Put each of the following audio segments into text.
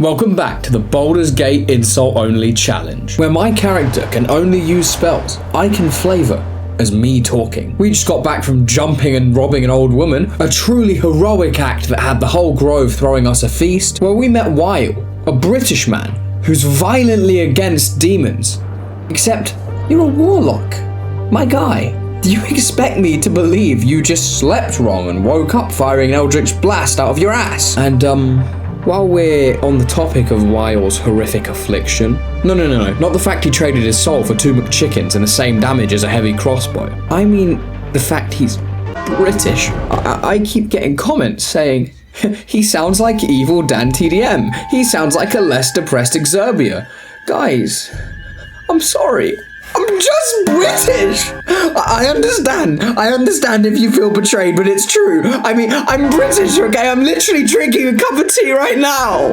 Welcome back to the Baldurs Gate Insult Only Challenge, where my character can only use spells I can flavor as me talking. We just got back from jumping and robbing an old woman, a truly heroic act that had the whole grove throwing us a feast, where we met Wyll, a British man who's violently against demons. Except, you're a warlock. My guy, do you expect me to believe you just slept wrong and woke up firing an eldritch blast out of your ass? And, while we're on the topic of Wyll's horrific affliction, no, not the fact he traded his soul for 2 McChickens and the same damage as a heavy crossbow. I mean, the fact he's British. I keep getting comments saying, he sounds like evil Dan TDM. He sounds like a less depressed Exerbia. Guys, I'm sorry. I'm just British! I understand if you feel betrayed, but it's true. I mean, I'm British, okay? I'm literally drinking a cup of tea right now!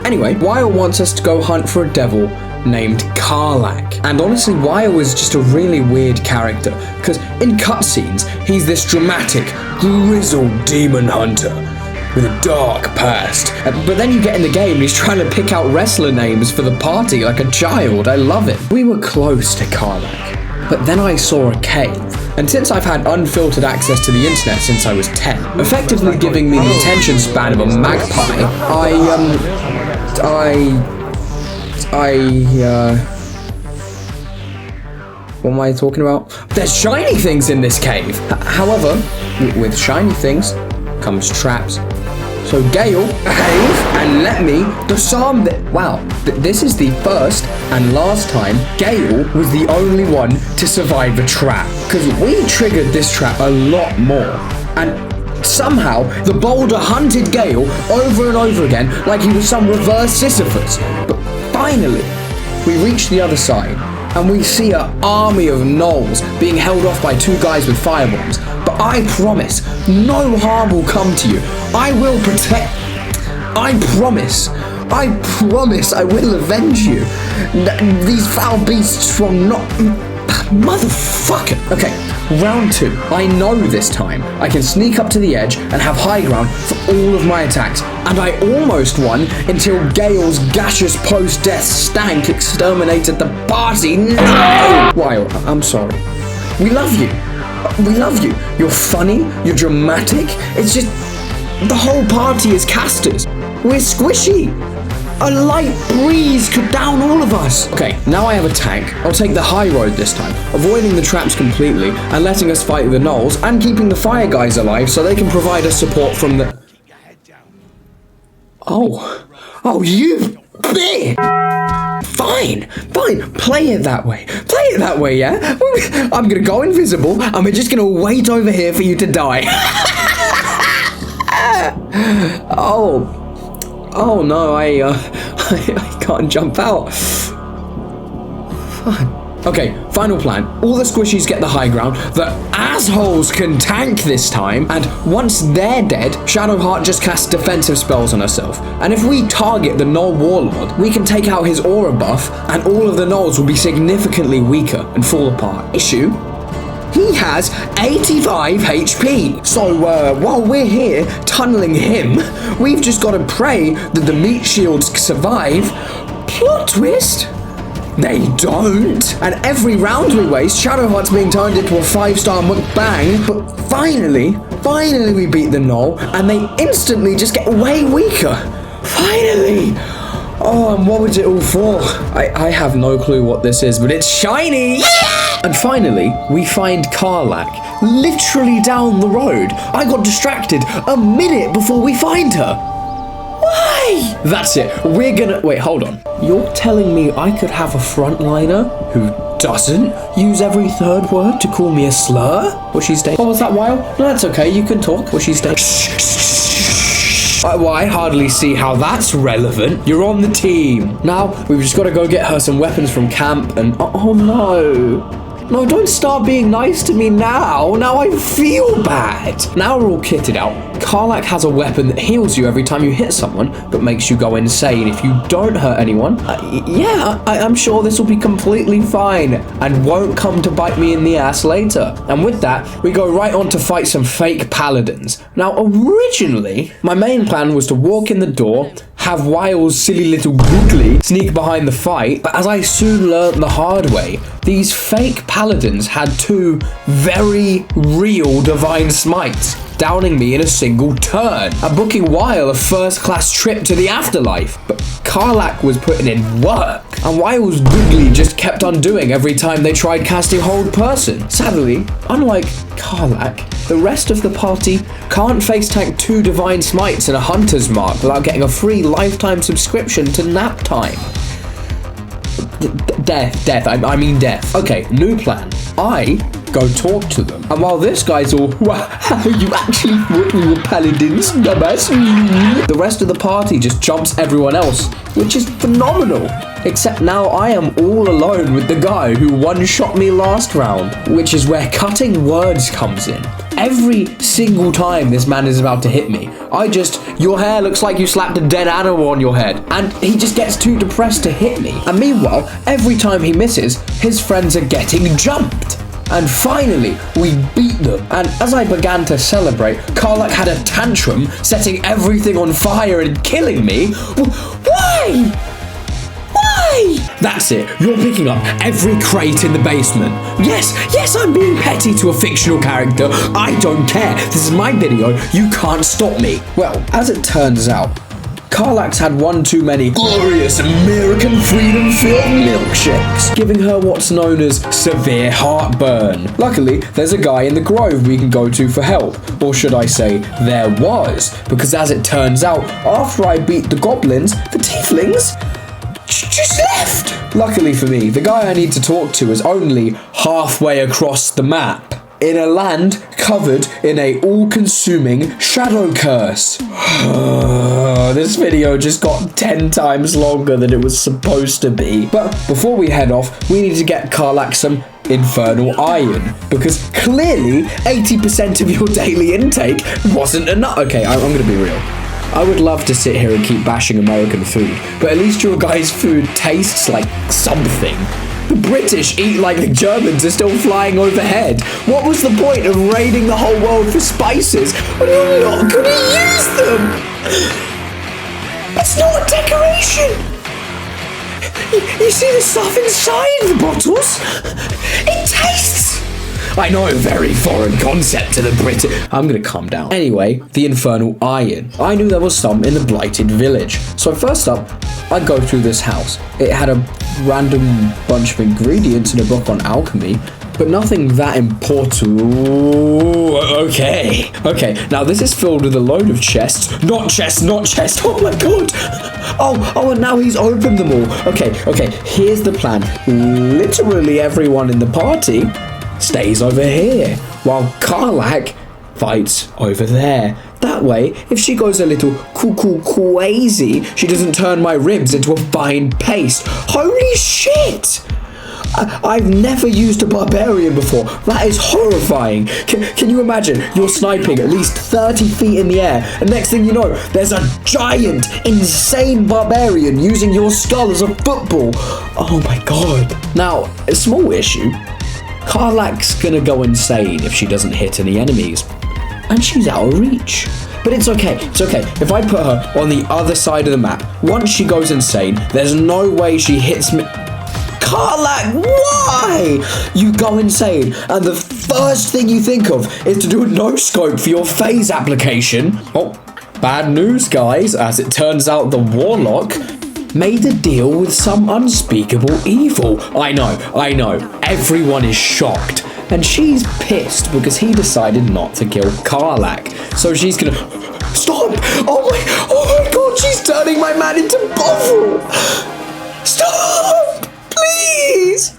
Anyway, Wyll wants us to go hunt for a devil named Karlach. And honestly, Wyll is just a really weird character, because in cutscenes, he's this dramatic, grizzled demon hunter with a dark past. But then you get in the game and he's trying to pick out wrestler names for the party like a child. I love it. We were close to Karlach, but then I saw a cave. And since I've had unfiltered access to the internet since I was 10, effectively giving me the attention span of a magpie, what am I talking about? There's shiny things in this cave. However, with shiny things comes traps. So Gale, behave and let me disarm that. Wow, this is the first and last time Gale was the only one to survive a trap. Because we triggered this trap a lot more. And somehow the boulder hunted Gale over and over again like he was some reverse Sisyphus. But finally, we reach the other side and we see an army of gnolls being held off by 2 guys with firebombs. But I promise, no harm will come to you. I will protect. I promise I will avenge you. These foul beasts will not. Motherfucker. Okay, round 2. I know this time I can sneak up to the edge and have high ground for all of my attacks. And I almost won until Gale's gaseous post-death stank exterminated the party. No! Wyll, I'm sorry. We love you. We love you. You're funny. You're dramatic. It's just the whole party is casters. We're squishy. A light breeze could down all of us. Okay, now I have a tank. I'll take the high road this time, avoiding the traps completely and letting us fight the gnolls and keeping the fire guys alive so they can provide us support from the... Oh, you bitch! Fine, play it that way, yeah? I'm gonna go invisible, and we're just gonna wait over here for you to die. Oh no, I can't jump out. Fuck. Okay, final plan. All the squishies get the high ground, the assholes can tank this time, and once they're dead, Shadowheart just casts defensive spells on herself. And if we target the Gnoll Warlord, we can take out his aura buff, and all of the Gnolls will be significantly weaker and fall apart. Issue? He has 85 HP. So while we're here tunneling him, we've just got to pray that the meat shields survive. Plot twist? They don't. And every round we waste, Shadowheart's being turned into a 5-star mukbang. But finally we beat the Gnoll, and they instantly just get way weaker. Finally. Oh, and what was it all for? I have no clue what this is, but it's shiny! Yeah! And finally, we find Karlach, literally down the road. I got distracted a minute before we find her. Why? That's it. We're gonna... Wait, hold on. You're telling me I could have a frontliner who doesn't use every 3rd word to call me a slur? Was she staying? Oh, was that Wyll? No, that's okay. You can talk. Was she staying? Well, I hardly see how that's relevant. You're on the team. Now, we've just got to go get her some weapons from camp and... Oh no. No, don't start being nice to me now. Now I feel bad. Now we're all kitted out. Karlach has a weapon that heals you every time you hit someone, but makes you go insane if you don't hurt anyone. I'm sure this will be completely fine and won't come to bite me in the ass later. And with that, we go right on to fight some fake paladins. Now, originally, my main plan was to walk in the door, have Wyll's silly little googly sneak behind the fight, but as I soon learned the hard way, these fake paladins had 2 very real divine smites, downing me in a single turn, and booking Wyll a first-class trip to the afterlife. But Karlach was putting in work, and Wyll's googly just kept on doing every time they tried casting Hold Person. Sadly, unlike Karlach, the rest of the party can't face tank 2 divine smites and a hunter's mark without getting a free lifetime subscription to nap time. I mean death. Okay, new plan. I go talk to them. And while this guy's all, wow, you actually thought we were paladins, dumbass. The rest of the party just jumps everyone else, which is phenomenal. Except now I am all alone with the guy who one-shot me last round, which is where cutting words comes in. Every single time this man is about to hit me, your hair looks like you slapped a dead animal on your head, and he just gets too depressed to hit me. And meanwhile, every time he misses, his friends are getting jumped. And finally, we beat them. And as I began to celebrate, Karlach had a tantrum, setting everything on fire and killing me. Why? That's it. You're picking up every crate in the basement. Yes, I'm being petty to a fictional character. I don't care. This is my video. You can't stop me. Well, as it turns out, Karlach's had one too many glorious American freedom-filled milkshakes, giving her what's known as severe heartburn. Luckily, there's a guy in the grove we can go to for help. Or should I say, there was. Because as it turns out, after I beat the goblins, the tieflings just left. Luckily for me, the guy I need to talk to is only halfway across the map, in a land covered in a all-consuming shadow curse. This video just got 10 times longer than it was supposed to be. But before we head off, we need to get Karlach some infernal iron, because clearly 80% of your daily intake wasn't enough. Okay, I'm gonna be real. I would love to sit here and keep bashing American food, but at least your guys' food tastes like something. The British eat like the Germans are still flying overhead. What was the point of raiding the whole world for spices when you're not gonna use them? It's not a decoration. You see the stuff inside the bottles? It tastes. I know, very foreign concept to the British. I'm gonna calm down. Anyway, the infernal iron. I knew there was some in the blighted village. So first up, I go through this house. It had a random bunch of ingredients in a book on alchemy, but nothing that important. Okay, now this is filled with a load of chests. Not chest. Oh my god. Oh, and now he's opened them all. Okay, here's the plan. Literally everyone in the party stays over here, while Karlach fights over there. That way, if she goes a little cuckoo crazy, she doesn't turn my ribs into a fine paste. Holy shit! I've never used a barbarian before. That is horrifying. Can you imagine? You're sniping at least 30 feet in the air, and next thing you know, there's a giant, insane barbarian using your skull as a football. Oh my god. Now, a small issue. Karlach's gonna go insane if she doesn't hit any enemies, and she's out of reach. But it's okay. If I put her on the other side of the map, once she goes insane, there's no way she hits me. Karlach, why? You go insane, and the first thing you think of is to do a no-scope for your phase application. Oh, bad news, guys. As it turns out, the warlock made a deal with some unspeakable evil. I know. Everyone is shocked. And she's pissed because he decided not to kill Karlach. So she's gonna... Stop! Oh my god, she's turning my man into Bovril! Stop! Please!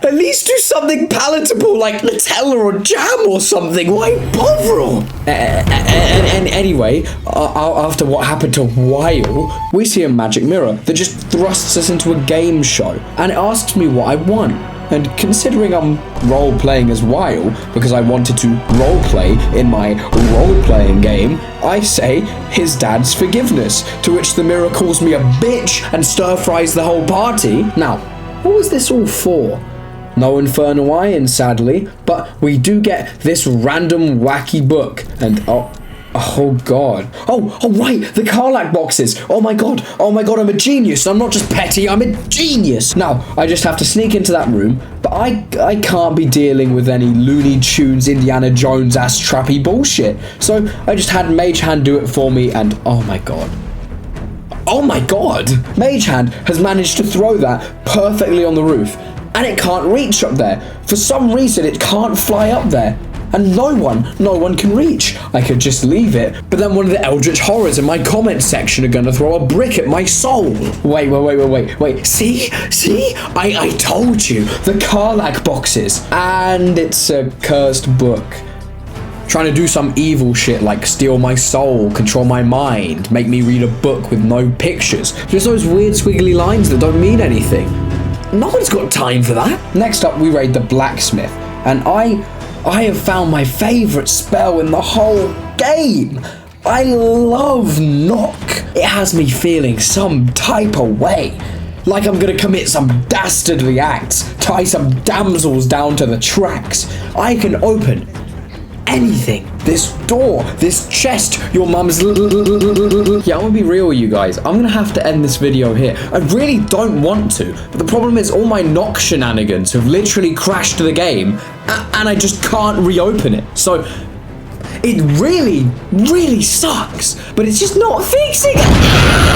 At least do something palatable like Nutella or jam or something. Why Bovril? And anyway, after what happened to Wyll, we see a magic mirror that just thrusts us into a game show, and it asks me what I want. And considering I'm role-playing as wyll, because I wanted to role-play in my role-playing game, I say his dad's forgiveness, to which the mirror calls me a bitch and stir-fries the whole party. Now, what was this all for? No infernal iron, sadly, but we do get this random wacky book, and oh god. Oh right, the Karlach boxes. Oh my god, I'm a genius. I'm not just petty, I'm a genius. Now, I just have to sneak into that room, but I can't be dealing with any Looney Tunes, Indiana Jones ass trappy bullshit. So I just had Mage Hand do it for me, and oh my god. Oh my god! Mage Hand has managed to throw that perfectly on the roof, and it can't reach up there. For some reason, it can't fly up there. And no one can reach. I could just leave it, but then one of the eldritch horrors in my comment section are gonna throw a brick at my soul. Wait. See? I told you, the Karlach boxes. And it's a cursed book. Trying to do some evil shit like steal my soul, control my mind, make me read a book with no pictures. Just those weird squiggly lines that don't mean anything. No one's got time for that. Next up, we raid the blacksmith, and I have found my favorite spell in the whole game. I love knock. It has me feeling some type of way. Like I'm gonna commit some dastardly acts, tie some damsels down to the tracks. I can open anything. This door, this chest, your mum's Yeah, I'm gonna be real with you guys. I'm gonna have to end this video here. I really don't want to, but the problem is all my knock shenanigans have literally crashed the game, and I just can't reopen it. So it really sucks, but it's just not fixing it.